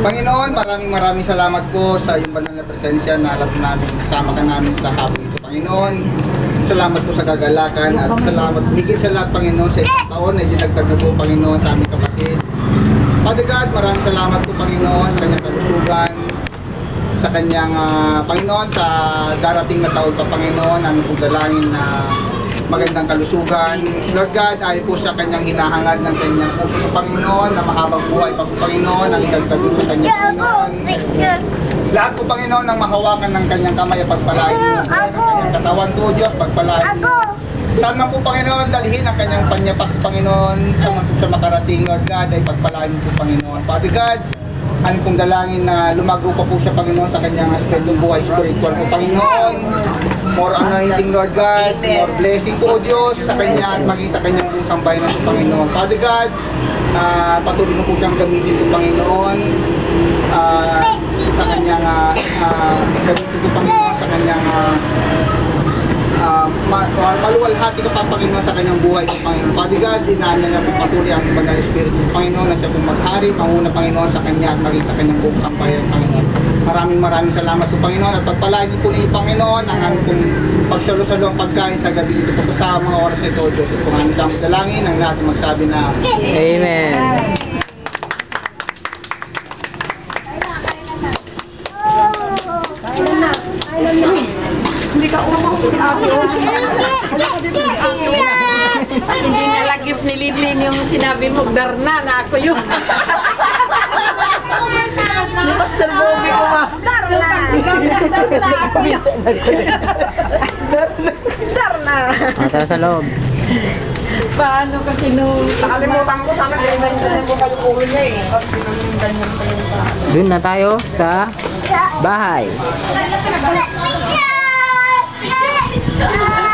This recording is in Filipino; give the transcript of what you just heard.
Panginoon, maraming salamat po sa iyong banal na presensya na alam namin, kasama ka namin sa hapon ito. Panginoon, salamat po sa kagalakan at salamat higit sa lahat, Panginoon, sa isang taon na dinagdag na po, Panginoon, sa aming kapatid. Father God, maraming salamat po, Panginoon, sa kanyang kalusugan, sa kanyang, Panginoon, sa darating na taon pa, Panginoon, namin pong dalangin na magandang kalusugan. Lord God, ay po sa kanyang hinahangad ng kanyang puso po, Panginoon, na mahabang buhay pa po, Panginoon, ang idagdag sa kanyang, Panginoon. Lahat po, Panginoon, ang mahawakan ng kanyang kamay at pagpalain mo. Ang kanyang katawan po, Diyos, pagpalain mo. Saan man po, Panginoon, dalhin ang kanyang panyapak, Panginoon, sa makarating, Lord God, ay pagpalain mo po, Panginoon. Father God, ano pong dalangin na lumago pa po siya, Panginoon, sa kanyang aspetong buhay spiritual po, Panginoon. More anointing, Lord God, more blessing po, Diyos, sa kanya at maging sa kanyang pusang bayan po, Panginoon. Father God, patuloy mo po siyang gamitin po, Panginoon, sa kanyang gamitin po, Panginoon, sa kanyang maluwalhati ka pa, Panginoon, sa kanyang buhay po, Panginoon. Father God, dinaan niya po patuloy ang Banal Espiritu po, Panginoon, na siya pong maghari, manguna, Panginoon, sa kanya at maging sa kanyang buong sambayan, Panginoon. Maraming salamat po, Panginoon, at pagpalain niyo po ninyo, Panginoon, ang aming pong pagsalo-salo ang pagkain sa gabi ito po sa mga oras na ito, Diyos. Ito po ang aming samang dalangin, ang lahat magsabi na Amen. Hindi ka umang si Ate. Hindi nalagip ni Livlin yung sinabi mo, Darna, na ako yun. Ni Pastor Bobby ko ma. Darna! Darna! Tara sa loob. Paano kasi nung... Nakalimutan ko sana ganyan mo kayo ulo niya eh. Kasi ganyan pa yun sa... Doon na tayo sa bahay. Yeah.